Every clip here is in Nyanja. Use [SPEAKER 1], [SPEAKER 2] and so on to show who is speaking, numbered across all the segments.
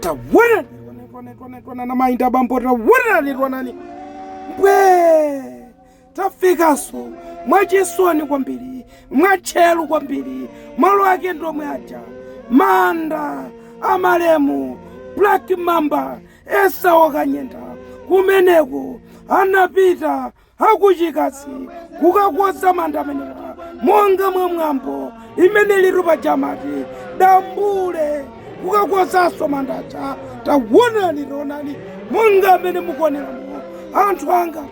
[SPEAKER 1] tawona na mainda bambo tawona bwe tafikaso mwachisoni kwambiri mwachelu kwambiri malo ake ndomwe aja manda amalemu Black Mamba Esau Kanyenda kumeneko anapita akuchikazi kukakoza manda amenewa monga mwambo imene lirupa jamati dambule kukakozaso mandacha tawonani monga amene mukuoneramo anthu anga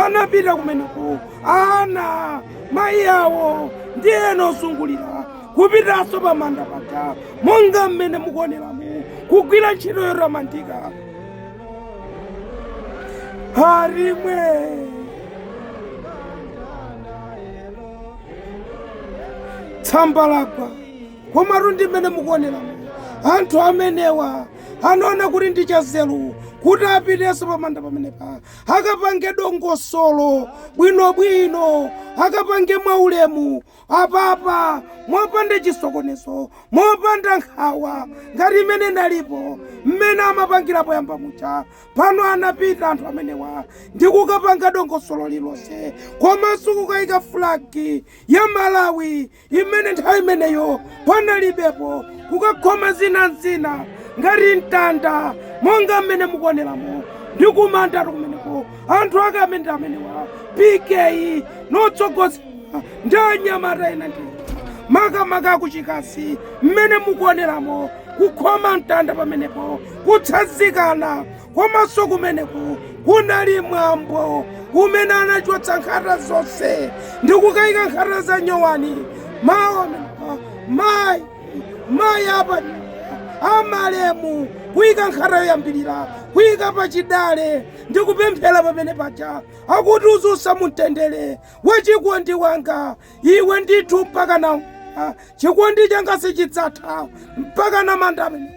[SPEAKER 1] anapita kumeneko ana mayi awo ndi ena ozungulira kupitaso pa manda paja monga mmene mukuoneramo kugwira ntchito yotamandika harimwe tsamba lagwa komatu ndi mmene mukuoneramo anthu amenewa anaona kuti ndi chazelu kuti apiteso pamanda pamenepa akapange dongosolo bwinobwino akapange mwaulemu apapa mopanda chisokonezo mopanda nkhawa ngati imene ndalipo mmene amapangira yamba mucha pano anapita anthu amenewa ndi kukapanga dongosolo lilonse komanso kukayika flagi ya Malawi imene nthawi imeneyo panalibepo kukakhoma zina ngati mtanda monga mmene mukuoneramo ndi kumanda kumeneko anthu ake amene amenewa Pkay notsogoza ndi anyamata ena ndi makamaka akuchikazi mmene mukuoneramo kukhoma mtanda pamenepo kutsanzikana komanso kumeneko kunali mwambo umene anachotsa nkhata zonse ndi kukayika nkhata za nyowani mayi apa amalemu kuyika nkhata yoyambirira kuyika pachidale ndi kupemphera pamene paja akuti uzusa mumtendere wachikondi wanga iwe ndithu mpaka na chikondi changa sichidzatha mpaka na manda amenewa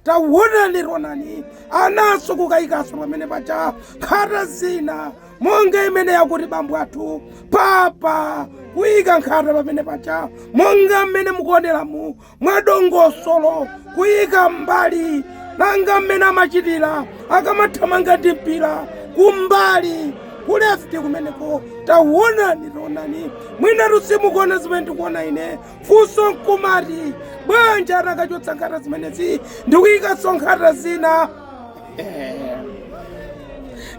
[SPEAKER 1] tawonani anaso kukayikaso pamene paja nkhata zina monga imene yakuti bambo athu papa kuyika nkhata pamene paja monga mmene mukuoneramu mwadongosolo kuyika mbali nanga mmene amachitira akamathamanga ndi mpira kumbali kulefti kumeneko tawonani mwina tusimukuona zimene ndikuona ine funso nkumati bwanji anakachotsa nkhata zimenezi ndikuyikaso nkhata zina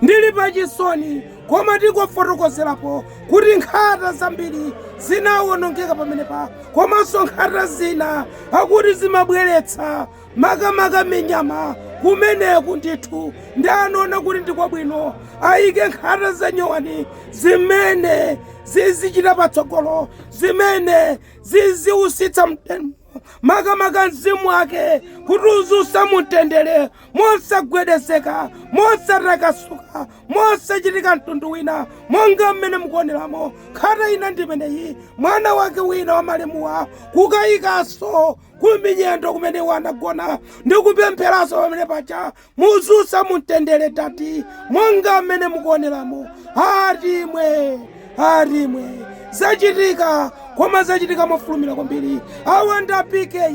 [SPEAKER 1] ndili pachisoni koma tikofotokozerapo kuti nkhata zambiri zinawonongeka pamenepa komanso nkhata zina akuti zimabweretsa makamaka minyama kumeneku ndithu ndi anaona kuti ndikwabwino ayike nkhata za nyowani zimene zizichita patsogolo zimene ziziusitsa makamaka mzimu wake kuti uzusa mumtendere mosagwedezeka mosatakasuka mosachitika mtundu wina monga mmene mukuoneramo nkhata ina ndimeneyi mwana wake wina wa malemuwa kukayikaso kuminyendo kumene wanagona ndi kupempheraso pamene paja muzusa mumtendere tati monga mmene mukuoneramo harimwe zachitika koma zachitika mofulumira kwambiri awanda Pkay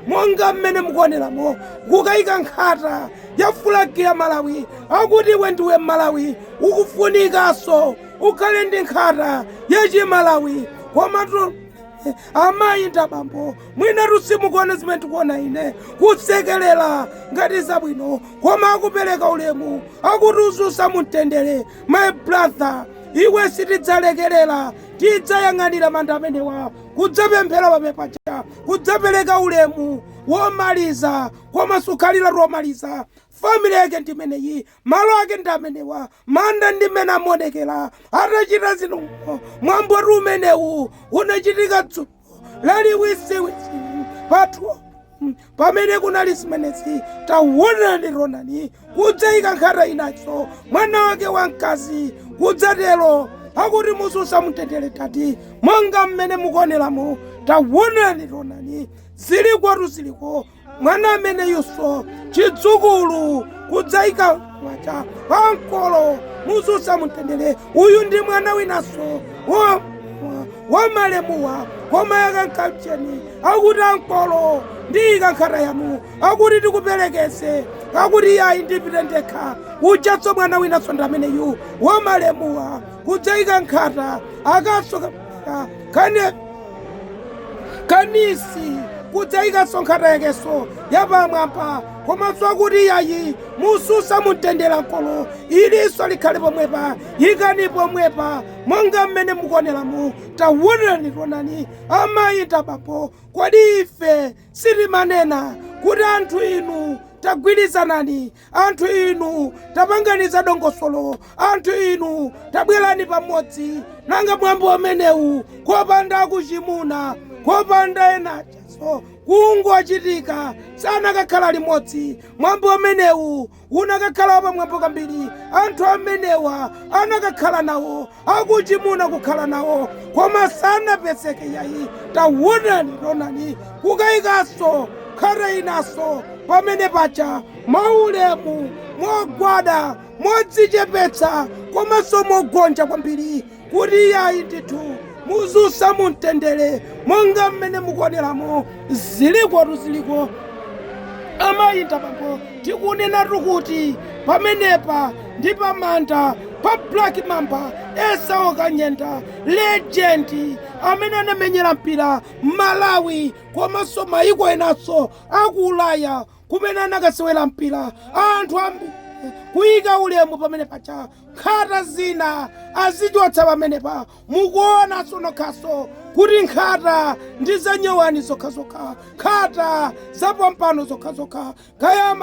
[SPEAKER 1] monga mmene mukuoneramo kukayika nkhata ya flagi ya Malawi akuti iwe ndiwe Malawi ukufunikaso ukhale ndi nkhata ya chimalawi komatu amayi ndabambo mwina tusimukuona zimene tikuona ine kutsekelela ngati zabwino koma akupereka ulemu akuti uzusa mumtendere my brother iwe sitidzalekerera tidzayang'anira manda amenewa kudzapemphera pamene paja kudzapereka ulemu womaliza koma sukhalira lomaliza family yake ndimeneyi malo ake ndi amenewa manda ndi mmene amonekera atachita zino mwambo umenewu unachitika dzulo laliwisiwisi pathu pamene kunali zimenezi tawonani kudzayika nkhata inaso mwana wake wamkazi kudzatero akuti muzusa mumtendere tati monga mmene mukuoneramo tawonani zili kwatu ziliko mwana amene yuso chidzukulu kudzayika wacha pankolo muzusa mumtendere uyu ndi mwana winaso wa malemuwa koma yakankamcheni akuti ankolo ndiyika nkhata yanu akuti tikuperekeze akuti yayi ndipite ndekha uchatso mwana winanso ndi ameneyu wamalemuwa kudzayika nkhata akasoka kanisi kudzayikaso nkhata yakeso yapamwamba komanso akuti yayi mususa mumtendera nkolo iliso likhale pomwepa yikani pomwepa monga mmene mukuoneramu tawonani tonani amayi tabapo kodi ife sitimanena kuti anthu inu tagwirizanani, anthu inu tapanganiza dongosolo, anthu inu tabwerani pamodzi nanga mwambo umenewu kopanda kuchimuna kopanda enachaso kungochitika sanakakhala limodzi. Mwambo umenewu unakakhala pamwambo kambiri, anthu amenewa anakakhala nawo akuchimuna kukhala nawo koma sanapezeke yayi. Tawonani tonani kukayikaso nkhata inaso pamene pacha maulemu mogwada modzichepetsa komanso mogonja kwambiri kuti yayi ndithu muzusa mumtendere monga mmene mukuoneramo ziliko amayi tabapo tikunenatu kuti pamenepa ndi pamanda pa Black Mamba Esau Kanyenda legend amene anamenyera mpira Malawi komanso mayiko enanso aku Ulaya kumene anakasewera mpira anthu ambiri kuyika ulemu pamene pacha nkhata zina azichotsa pamenepa. Mukuona sonokhaso kuti nkhata ndi zanyowani zokhazokha, nkhata zapampano zokhazokha, kaya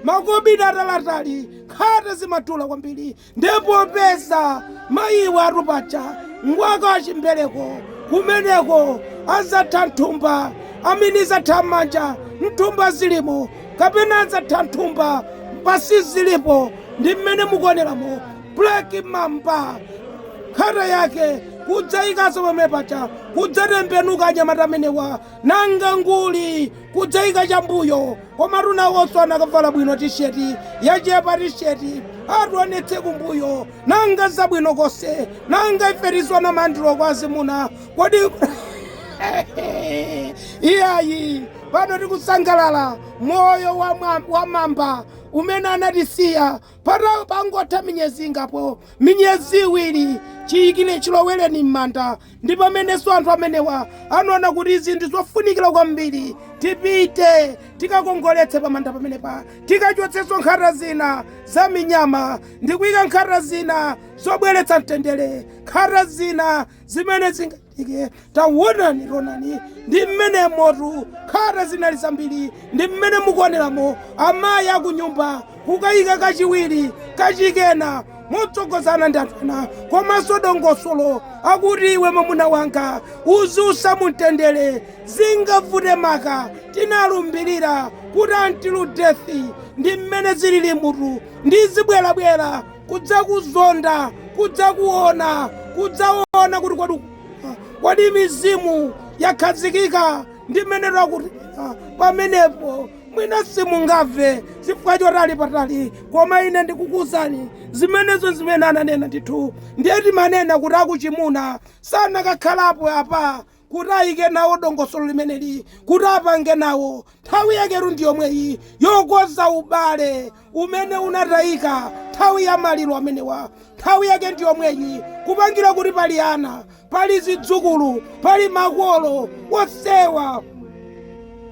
[SPEAKER 1] makobidi atalatali nkhata zimatula kwambiri. Ndipo pesa mayiwa atu pacha ngwaka wachimbereko kumeneko azatha nthumba amene zatha manja nthumba zilimo kapena azatha nthumba pasi zilipo. Ndi mmene mukuoneramo Black Mamba nkhata yake kudzayikaso pamene pacha kudzatembenuka anyamata amenewa nanga nguli kudzayika chambuyo koma tunawonso anakavala bwino tisheti yachepa tisheti atuonetse kumbuyo nanga zabwino konse nanga iferiswa na mandilo kwa azimuna kodi iyayi pano tikusangalala moyo wa mamba umene anatisiya pangotha minyezi ingapo minyezi iwiri chiyikire chilowereni m'manda. Ndi pamenenso anthu amenewa anaona kuti izi ndi zofunikira kwambiri tipite tikakongoletse pamanda pamenepa tikachotsenso nkhata zina za minyama ndi kuyika nkhata zina zobweretsa mtendere, nkhata zina zimene zingatike. Tawonani tonani ndi mmene motu nkhata zinali zambiri. Ndi mmene mukuoneramo amayi akunyumba kukayika kachiwiri kachikena motsogozana ndi anthu ena komanso dongosolo akuti iwe mwamuna wanga uzusa mumtendere zingavute maka tinalumbirira kuti until death. Ndi mmene zilili mutu ndi zibwerabwera kudzakuzonda kudzakuona kuti kodi mizimu yakhazikika. Ndi mmene takuti pamenepo mwina simungave chifukwa chotali patali koma ine ndikukuwuzani zimenezo zimene ananena ndithu. Ndiye timanena kuti akuchimuna sanakakhalapo apa kuti ayike nawo dongosolo limeneli kuti apange nawo. Nthawi yakeru ndi yomweyi yokoza ubale umene unatayika nthawi ya maliro amenewa. Nthawi yake ndi yomweyi kupangira kuti pali ana, pali zidzukulu, pali makolo wosewa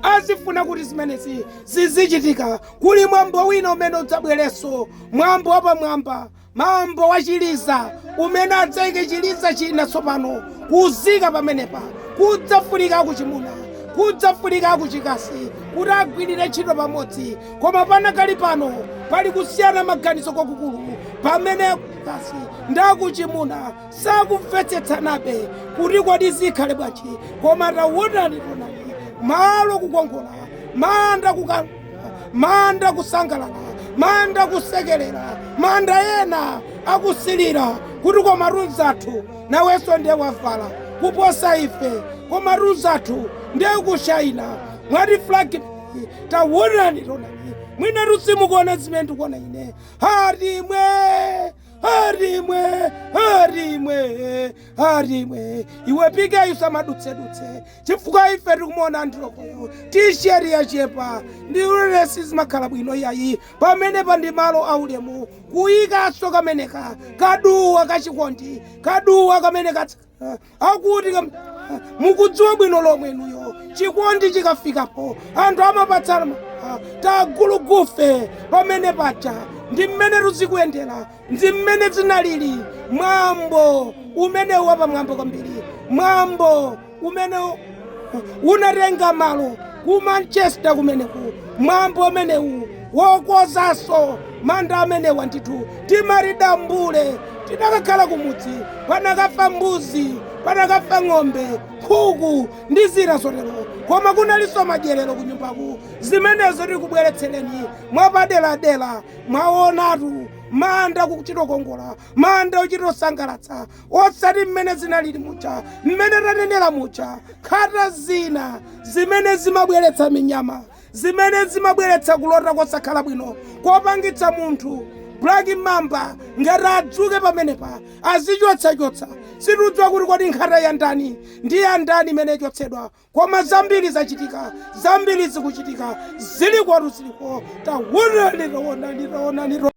[SPEAKER 1] azifuna kuti zimenezi zizichitika. Kuli mwambo wina umene udzabwerenso, mwambo wapamwamba, mwambo wachiliza umene adzayike chiliza china tsopano kuzika pamenepa. Kudzafunika akuchimuna, kudzafunika akuchikazi kuti agwirire ntchito pamodzi. Koma panakali pano pali kusiyana maganizo kwakukulu pamene akuchikazi ndi akuchimuna sakumvetsetsanabe kuti kodi zikhale bwanji. Koma tawonani tonani malo kukongola, manda kusangalala, manda kusekerera, manda ena akusilira kuti koma runzathu nawenso ndiye wavala kuposa ife, koma runzathu ndiye kushaina mwati Black. Tawonani tonani mwina rusimukuona zimene ndikuona ine. harimwe iwe Pkay usamadutse chifukwa ife tikumuona andilokoyo tisheri yachepa ndiulesi zimakhala bwino yayi pamene pandi malo aulemu kuyikaso kameneka kaduwa kachikondi kaduwa kameneka akuti mukudziwa bwino lomwenuyo chikondi chikafikapo anthu amapatsana tagulugufe pamene paja ndi mmene tuzikuyendera ndi mmene zinalili mwambo umene wapa mwambo kwambiri mwambo umene unatenga malo ku Manchester kumeneku mwambo umenewu wokozaso manda amenewa ndithu timaridambule tidakakhala kumudzi panakafa mbuzi panakafa ng'ombe nkhuku ndi zina zotero koma kunalinso madyerero ku nyumbaku zimenezo tikubweretsereni mwapaderadera mwaonatu manda kuchitokongola manda uchitosangalatsa osati mmene zinalili mucha mmene tanenera mucha khata zina zimene zimabweretsa minyama zimene zimabweretsa kulota kosakhala bwino kopangitsa munthu Black Mamba ngati adzuke pamenepa azichotsa situdziwa kuti kodi nkhata ya ndani ndi ya ndani imene ichotsedwa koma zambiri zachitika zambiri zikuchitika ziliko tawonani